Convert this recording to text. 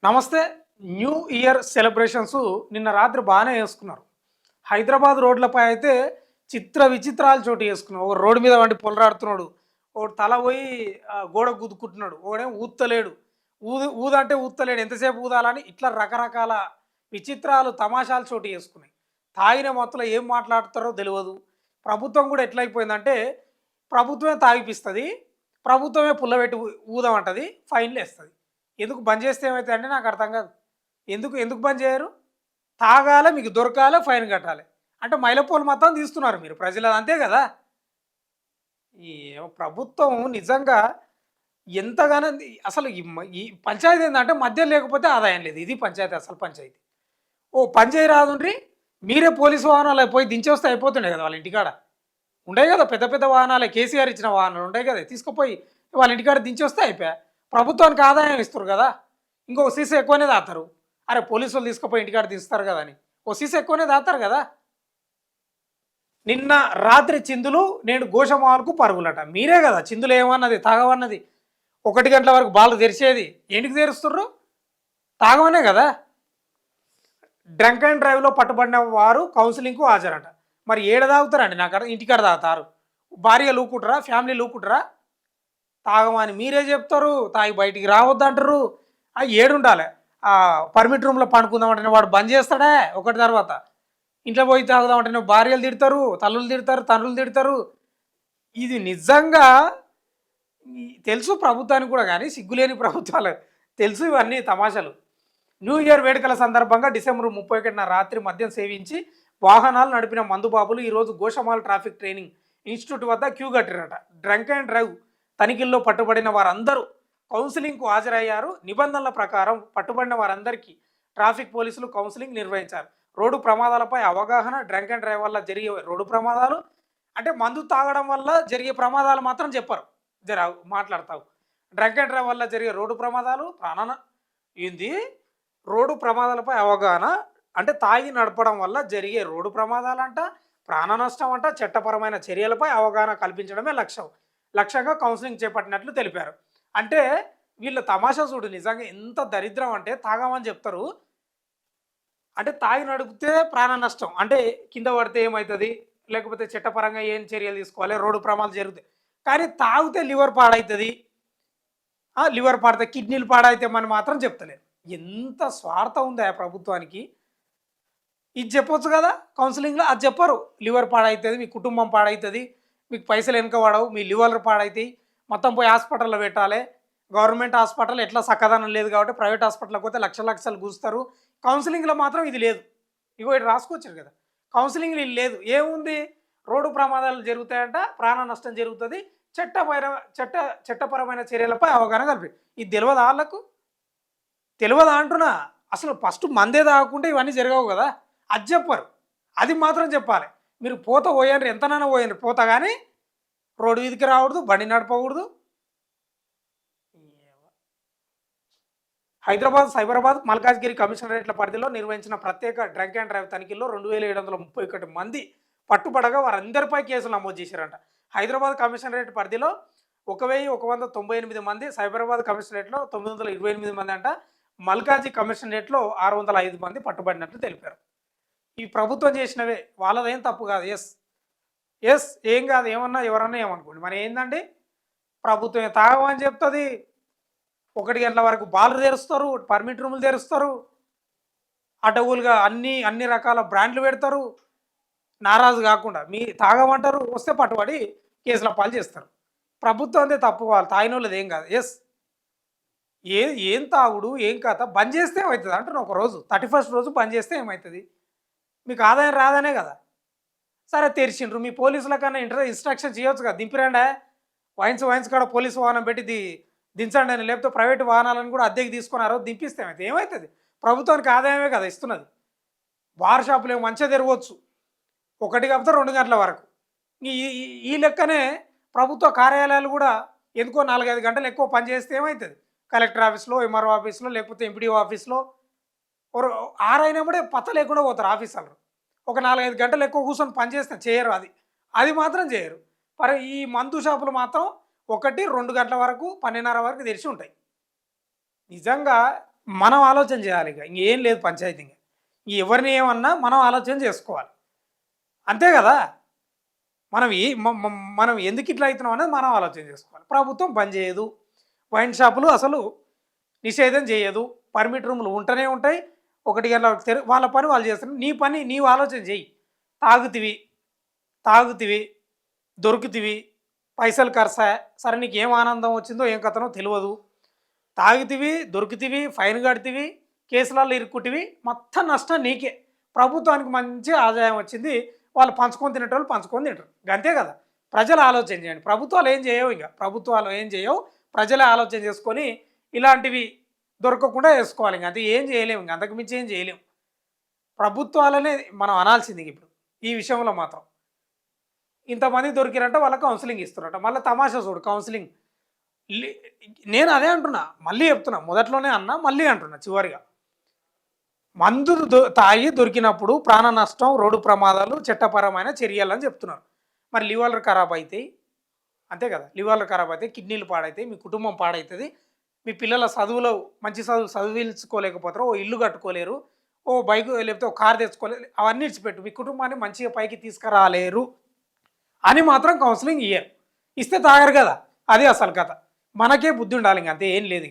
నమస్తే. New year celebrations నిన్న రాత్రి బాగానే చేసుకున్నారు. హైదరాబాద్ రోడ్లపై అయితే చిత్ర విచిత్రాలు చోటు చేసుకున్నాడు. ఒక రోడ్డు మీద వంటి పొలరాడుతున్నాడు, ఒకడు తల పోయి గోడ గుద్దుకుంటున్నాడు, ఒకడేమో ఊత్తలేడు, ఊదంటే ఊత్తలేడు, ఎంతసేపు ఊదాలని ఇట్లా రకరకాల విచిత్రాలు తమాషాలు చోటు చేసుకున్నాయి. తాగిన మొత్తంలో ఏం మాట్లాడుతారో తెలియదు. ప్రభుత్వం కూడా ఎట్లయిపోయిందంటే ప్రభుత్వమే తాగిపిస్తుంది, ప్రభుత్వమే పుల్లబెట్టి ఊదమంటది, ఫైన్లు వేస్తుంది. ఎందుకు బంద్ చేస్తే ఏమైతే అంటే నాకు అర్థం కాదు. ఎందుకు ఎందుకు బంద్ చేయరు? తాగాలి, మీకు దొరకాలి, ఫైన్ కట్టాలి. అంటే మైలపోలు మొత్తం తీస్తున్నారు మీరు ప్రజలు, అంతే కదా. ఈ ప్రభుత్వం నిజంగా ఎంతగానో అసలు ఈ పంచాయతీ ఏంటంటే మద్యం లేకపోతే ఆదాయం లేదు. ఇది పంచాయతీ, అసలు పంచాయతీ. ఓ పని చేయరాదుండ్రి, మీరే పోలీసు వాహనాలు పోయి దించేస్తే అయిపోతుండే కదా వాళ్ళ ఇంటికాడ. ఉండే కదా పెద్ద పెద్ద వాహనాలే, కేసీఆర్ ఇచ్చిన వాహనాలు ఉండే కదా, తీసుకుపోయి వాళ్ళ ఇంటికాడ దించేస్తే అయిపోయా. ప్రభుత్వానికి ఆదాయం ఇస్తారు కదా. ఇంకో సీసీ ఎక్కువనే దాతారు. అరే పోలీసులు తీసుకుపోయి ఇంటికాడ తీస్తారు కదా అని ఓ సీసీ ఎక్కువనే దాతారు కదా. నిన్న రాత్రి చిందులు, నేను గోషమాలకు పరుగులట. మీరే కదా చిందులు ఏమన్నది, తాగవన్నది. 1 గంటల వరకు బాలు తెరిచేది. ఎందుకు తెరుస్తుర్రు? తాగవనే కదా. డ్రంక్ అండ్ డ్రైవ్లో పట్టుబడిన వారు కౌన్సిలింగ్కు హాజరంట. మరి ఏడ తాగుతారండి? నాకు ఇంటికాడ తాగుతారు. భార్య లూకుంటారా, ఫ్యామిలీ లూకుంటారా? తాగమని మీరే చెప్తారు, తాగి బయటికి రావద్దంటారు. ఏడుండాలి. పర్మిట్ రూమ్లో పండుకుందామంటే వాడు బంద్ చేస్తాడే ఒకటి తర్వాత. ఇంట్లో పోయి తాగుదామంటే భార్యలు తిడతారు, తల్లులు తిడతారు, తండ్రులు తిడతారు. ఇది నిజంగా తెలుసు ప్రభుత్వానికి కూడా, కానీ సిగ్గులేని ప్రభుత్వాలు తెలుసు ఇవన్నీ తమాషాలు. న్యూ ఇయర్ వేడుకల సందర్భంగా డిసెంబర్ 31న రాత్రి మద్యం సేవించి వాహనాలు నడిపిన మందుబాబులు ఈరోజు గోషమాల్ ట్రాఫిక్ ట్రైనింగ్ ఇన్స్టిట్యూట్ వద్ద క్యూ కట్టిరట. డ్రంక్ అండ్ డ్రైవ్ తనిఖీల్లో పట్టుబడిన వారందరూ కౌన్సిలింగ్కు హాజరయ్యారు. నిబంధనల ప్రకారం పట్టుబడిన వారందరికీ ట్రాఫిక్ పోలీసులు కౌన్సిలింగ్ నిర్వహించారు. రోడ్డు ప్రమాదాలపై అవగాహన, డ్రంక్ అండ్ డ్రైవ్ వల్ల జరిగే రోడ్డు ప్రమాదాలు, అంటే మందు తాగడం వల్ల జరిగే ప్రమాదాలు మాత్రం చెప్పరు. జర మాట్లాడతావు. డ్రంక్ అండ్ డ్రైవ్ వల్ల జరిగే రోడ్డు ప్రమాదాలు, ఏంది రోడ్డు ప్రమాదాలపై అవగాహన అంటే తాగి నడపడం వల్ల జరిగే రోడ్డు ప్రమాదాలంట, ప్రాణ నష్టం అంట, చట్టపరమైన చర్యలపై అవగాహన కల్పించడమే లక్ష్యంగా కౌన్సిలింగ్ చేపట్టినట్లు తెలిపారు. అంటే వీళ్ళ తమాషా చూడు, నిజంగా ఎంత దరిద్రం అంటే తాగమని చెప్తారు, అంటే తాగి నడిపితే ప్రాణ నష్టం, అంటే కింద పడితే ఏమవుతుంది, లేకపోతే చట్టపరంగా ఏం చర్యలు తీసుకోవాలి, రోడ్డు ప్రమాదాలు జరుగుతాయి. కానీ తాగితే లివర్ పాడవుతుంది, లివర్ పాడితే కిడ్నీలు పాడైతే అని మాత్రం చెప్తలేరు. ఎంత స్వార్థం ఉంది ఆ ప్రభుత్వానికి. ఇది చెప్పొచ్చు కదా కౌన్సిలింగ్లో, అది చెప్పరు. లివర్ పాడవుతుంది, మీ కుటుంబం పాడవుతుంది, మీకు పైసలు వెనుక పడవు, మీ లివర్లు పాడవుతాయి, మొత్తం పోయి హాస్పిటల్లో పెట్టాలి. గవర్నమెంట్ హాస్పిటల్ ఎట్లా చక్కదనం లేదు కాబట్టి ప్రైవేట్ హాస్పిటల్కి పోతే లక్షలు కూస్తారు. కౌన్సిలింగ్లో మాత్రం ఇది లేదు. ఇగో ఇటు రాసుకొచ్చారు కదా, కౌన్సిలింగ్లో ఇది లేదు. ఏముంది? రోడ్డు ప్రమాదాలు జరుగుతాయంట, ప్రాణ నష్టం జరుగుతుంది, చట్టపరమైన చర్యలపై అవగాహన కలిపి. ఇది తెలియదా వాళ్ళకు? తెలియదా అంటున్నా. అసలు ఫస్ట్ మందే తాగకుంటే ఇవన్నీ జరగవు కదా. అది చెప్పరు, అది మాత్రం చెప్పాలి. మీరు పోత పోయండి, ఎంతనైనా పోయండి, పోతా కానీ రోడ్డు వీధికి రాకూడదు, బండి నడపకూడదు. హైదరాబాద్, సైబరాబాద్, మల్కాజ్గిరి కమిషనరేట్ల పరిధిలో నిర్వహించిన ప్రత్యేక డ్రంక్ అండ్ డ్రైవ్ తనిఖీల్లో 2731 మంది పట్టుబడగా వారందరిపై కేసులు నమోదు చేశారంట. హైదరాబాద్ కమిషనరేట్ పరిధిలో 1198 మంది, సైబరాబాద్ కమిషనరేట్లో 928 మంది అంట, మల్కాజీ కమిషనరేట్లో 605 మంది పట్టుబడినట్లు తెలిపారు. ఈ ప్రభుత్వం చేసినవే, వాళ్ళదేం తప్పు కాదు. ఎస్ ఏం కాదు, ఏమన్నా ఎవరన్నా ఏమనుకోండి. మరి ఏందండి, ప్రభుత్వమే తాగమని చెప్తుంది. 1 గంటల వరకు బార్లు తెరుస్తారు, పర్మిట్ రూములు తెరుస్తారు, అటవులుగా అన్ని రకాల బ్రాండ్లు పెడతారు. నారాజు కాకుండా మీ తాగమంటారు, వస్తే పట్టుబడి కేసుల పాలు చేస్తారు. ప్రభుత్వందే తప్పు, వాళ్ళు తాగినోళ్ళది ఏం కాదు. ఏం తాగుడు, ఏం కథ, బంద్ చేస్తే ఏమవుతుంది అంటున్నా. ఒక రోజు 31st రోజు బంద్ చేస్తే ఏమవుతుంది? మీకు ఆదాయం రాదనే కదా. సరే తెరిచిండ్రు, మీ పోలీసుల కన్నా ఇన్స్ట్రక్షన్ చేయొచ్చు కదా, దింపిరండా వైన్స్ కాడ పోలీసు వాహనం పెట్టి దించండి అని, లేకపోతే ప్రైవేటు వాహనాలను కూడా అద్దెకి తీసుకున్నారో దింపిస్తే ఏమవుతుంది? ప్రభుత్వానికి ఆదాయమే కదా ఇస్తున్నది. బార్ షాపులు ఏమో మంచిగా తెరవచ్చు, 1 కాకపోతే 2 గంటల వరకు. ఈ లెక్కనే ప్రభుత్వ కార్యాలయాలు కూడా ఎందుకో 4-5 గంటలు ఎక్కువ పనిచేస్తే ఏమవుతుంది? కలెక్టర్ ఆఫీస్లో, ఎంఆర్ఓ ఆఫీస్లో, లేకపోతే ఎంపీడీఓ ఆఫీస్లో ఆరైనప్పుడే పత్త లేకుండా పోతారు ఆఫీసర్లు. ఒక 4-5 గంటలు ఎక్కువ కూర్చొని పనిచేస్తే చేయరు, అది మాత్రం చేయరు. మరి ఈ మందు షాపులు మాత్రం 1-2 గంటల వరకు, 12:30 వరకు తెరిచి ఉంటాయి. నిజంగా మనం ఆలోచన చేయాలి. ఇక ఇంకేం లేదు పంచాయతీ. ఇంక ఎవరిని ఏమన్నా మనం ఆలోచన చేసుకోవాలి. అంతే కదా! మనం ఏ మనం ఎందుకు ఇట్లా అవుతున్నాం అనేది మనం ఆలోచన చేసుకోవాలి. ప్రభుత్వం బంద్ చేయదు. వైన్ షాపులు అసలు నిషేధం చేయదు. పర్మిట్ రూములు ఉంటూనే ఉంటాయి. 1 గంటల వాళ్ళ పని వాళ్ళు చేస్తారు. నీ పని నీవు ఆలోచన చెయ్యి. తాగుతివి, తాగుతివి, దొరుకుతివి, పైసలు ఖర్చా, సరే నీకు ఏం ఆనందం వచ్చిందో ఏం కథనో తెలియదు. తాగుతివి, దొరుకుతివి, ఫైన్ కడుతివి, కేసులలో ఇరుక్కుంటివి, మొత్తం నష్టం నీకే. ప్రభుత్వానికి మంచి ఆదాయం వచ్చింది. వాళ్ళు పంచుకొని తినేటోళ్ళు పంచుకొని తింటారు. అంతే కదా! ప్రజలు ఆలోచన చేయండి. ప్రభుత్వాలు ఏం చేయవు. ప్రభుత్వాలు ఏం చేయవు. ప్రజలే ఆలోచన చేసుకొని ఇలాంటివి దొరకకుండా చేసుకోవాలి. అంతే, ఏం చేయలేము. అంతకు మించి ఏం చేయలేము. ప్రభుత్వాలనే మనం అనాల్సింది ఇప్పుడు ఈ విషయంలో మాత్రం. ఇంతమంది దొరికిరంటే వాళ్ళకి కౌన్సిలింగ్ ఇస్తున్నారట. మళ్ళీ తమాషా చూడు కౌన్సిలింగ్. నేను అదే అంటున్నా, మళ్ళీ చెప్తున్నా, మొదట్లోనే అన్నా, మళ్ళీ అంటున్నా చివరిగా. మందు తాగి దొరికినప్పుడు ప్రాణ నష్టం, రోడ్డు ప్రమాదాలు చట్టపరమైన చర్యలని చెప్తున్నారు. మరి లివర్లు ఖరాబ్ అవుతాయి, అంతే కదా! లివర్లు ఖరాబ్ అవుతాయి, కిడ్నీలు పాడవుతాయి, మీ కుటుంబం పాడవుతుంది, మీ పిల్లల చదువులో మంచి చదివించుకోలేకపోతారు, ఓ ఇల్లు కట్టుకోలేరు, ఓ బైక్ లేకపోతే ఓ కారు తెచ్చుకోలేరు, అవన్నీ ఇచ్చిపెట్టు, మీ కుటుంబాన్ని మంచిగా పైకి తీసుకురాలేరు అని మాత్రం కౌన్సిలింగ్ ఇయ్యరు. ఇస్తే తాగరు కదా! అది అసలు కథ. మనకే బుద్ధి ఉండాలి. అంతే, ఏం లేదు.